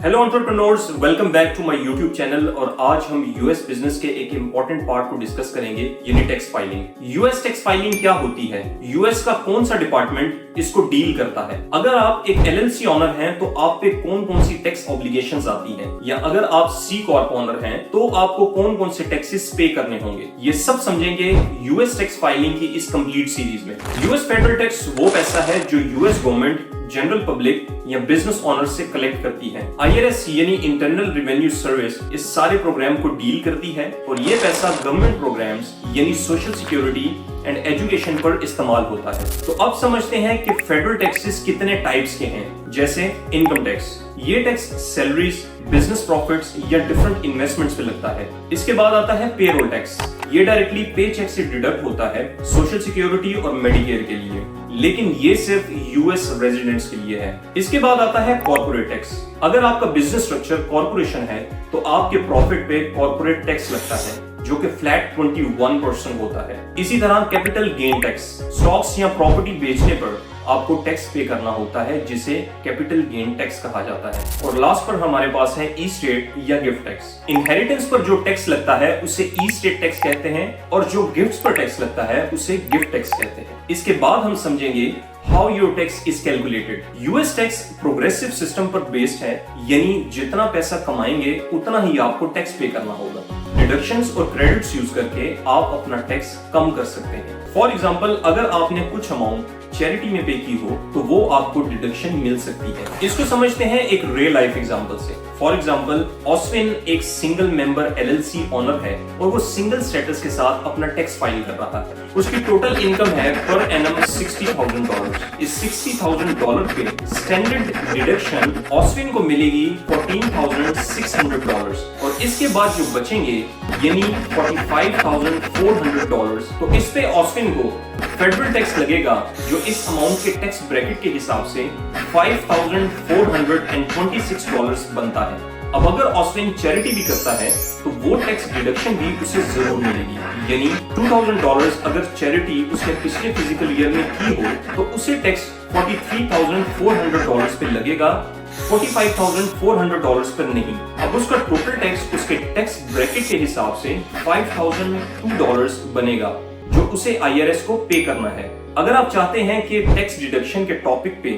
Hello entrepreneurs, welcome back to my YouTube channel. और आज हम यूएस बिजनेस के एक इंपॉर्टेंट पार्ट को डिस्कस करेंगे, यानी tax filing. US tax filing क्या होती है, यूएस का कौन सा डिपार्टमेंट इसको डील करता है, अगर आप एक एलएलसी ऑनर हैं तो आप पे कौन कौन सी टैक्स ऑब्लिगेशंस आती हैं, या अगर आप सी कॉर्प ऑनर हैं तो आपको कौन कौन से टैक्सेस पे करने होंगे, ये सब समझेंगे यूएस टैक्स फाइलिंग की इस कंप्लीट सीरीज में। यूएस फेडरल टैक्स वो पैसा है जो यूएस गवर्नमेंट जनरल पब्लिक या बिजनेस ओनर से कलेक्ट करती है। आईआरएस यानी इंटरनल रेवेन्यू सर्विस इस सारे प्रोग्राम को डील करती है और ये पैसा गवर्नमेंट प्रोग्राम्स यानी सोशल सिक्योरिटी एंड एजुकेशन पर इस्तेमाल होता है। तो अब समझते हैं कि फेडरल टैक्सेस कितने टाइप्स के हैं। जैसे इनकम टैक्स, ये टैक्स सैलरीज, बिजनेस प्रॉफिट्स या डिफरेंट इन्वेस्टमेंट्स पे लगता है। इसके बाद आता है पेरोल टैक्स, ये डायरेक्टली पे चेक से डिडक्ट होता है सोशल सिक्योरिटी और मेडिकेयर के लिए, लेकिन ये सिर्फ यूएस रेजिडेंट्स के लिए है। इसके बाद आता है कॉर्पोरेट टैक्स। अगर आपका बिजनेस स्ट्रक्चर कॉर्पोरेशन है तो आपके प्रॉफिट पे कॉर्पोरेट टैक्स लगता है जो कि फ्लैट 21% होता है। इसी तरह कैपिटल गेन टैक्स, स्टॉक्स या प्रॉपर्टी बेचने पर आपको टैक्स पे करना होता है जिसे कैपिटल गेन टैक्स कहा जाता है। और लास्ट पर हमारे पास है ई-स्टेट या गिफ्ट टैक्स। इनहेरिटेंस पर जो टैक्स लगता है उसे ई-स्टेट टैक्स कहते हैं और जो गिफ्ट्स पर टैक्स लगता है उसे गिफ्ट टैक्स कहते हैं। इसके बाद हम समझेंगे how your tax is calculated. US tax progressive system पर बेस्ड है, यानी जितना पैसा कमाएंगे उतना ही आपको टैक्स पे करना होगा। डिडक्शंस और क्रेडिट्स यूज करके आप अपना टैक्स कम कर सकते हैं। फॉर एग्जांपल, अगर आपने कुछ अमाउंट चैरिटी में पे की हो तो वो आपको डिडक्शन मिल सकती है। इसको समझते हैं एक रियल लाइफ एग्जांपल से। फॉर एग्जांपल, ऑस्विन एक सिंगल मेंबर एलएलसी ओनर है और वो सिंगल स्टेटस के साथ अपना टैक्स फाइल कर रहा है। उसकी टोटल इनकम है पर एनम $60,000। इस $60,000 पे स्टैंडर्ड डिडक्शन ऑस्विन को मिलेगी $14,600 और इसके बाद जो बचेंगे यानी $45,400, तो इस पे ऑस्विन को फेडरल टैक्स लगेगा जो इस अमाउंट के टैक्स ब्रैकेट के हिसाब से $5,426 बनता है। अब अगर ऑस्विन चैरिटी भी करता है तो वो टैक्स डिडक्शन भी उसे जरूर मिलेगी, यानी $2,000 अगर चैरिटी उसने पिछले फिजिकल ईयर में की हो तो उसे टैक्स $43,400 पे लगेगा, $45,400 पर नहीं। अब उसका टोटल टैक्स उसके टैक्स ब्रैकेट के हिसाब से $5,002 बनेगा जो उसे आईआरएस को पे करना है। अगर आप चाहते हैं कि टैक्स डिडक्शन के टॉपिक पे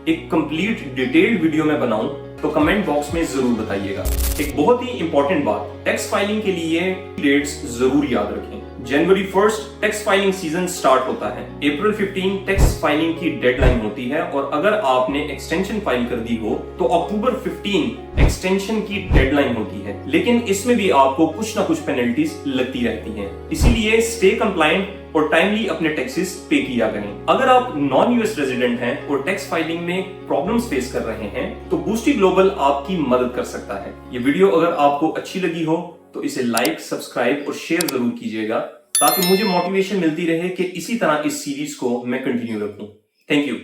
एक कंप्लीट डिटेल्ड वीडियो में बनाऊं तो कमेंट बॉक्स में जरूर बताइएगा। एक बहुत ही इंपॉर्टेंट बात, टैक्स फाइलिंग के लिए डेट्स जरूर याद रखें। जनवरी 1 टैक्स फाइलिंग सीजन स्टार्ट होता है, अप्रैल 15 टैक्स फाइलिंग की डेडलाइन होती है और अगर आपने एक्सटेंशन फाइल कर दी हो तो अक्टूबर 15 एक्सटेंशन की डेडलाइन होती है, लेकिन इसमें भी आपको कुछ ना कुछ पेनल्टीज लगती रहती हैं। इसीलिए स्टे कंप्लायंट और टाइमली अपने टैक्सेस पे किया करें। अगर आप नॉन यूएस रेजिडेंट हैं और टैक्स फाइलिंग में प्रॉब्लम्स फेस कर रहे हैं तो बूस्टी ग्लोबल आपकी मदद कर सकता है। ये वीडियो अगर आपको अच्छी लगी हो तो इसे लाइक, सब्सक्राइब और शेयर जरूर कीजिएगा ताकि मुझे मोटिवेशन मिलती रहे कि इसी तरह इस सीरीज को मैं कंटिन्यू रखूं। Thank you.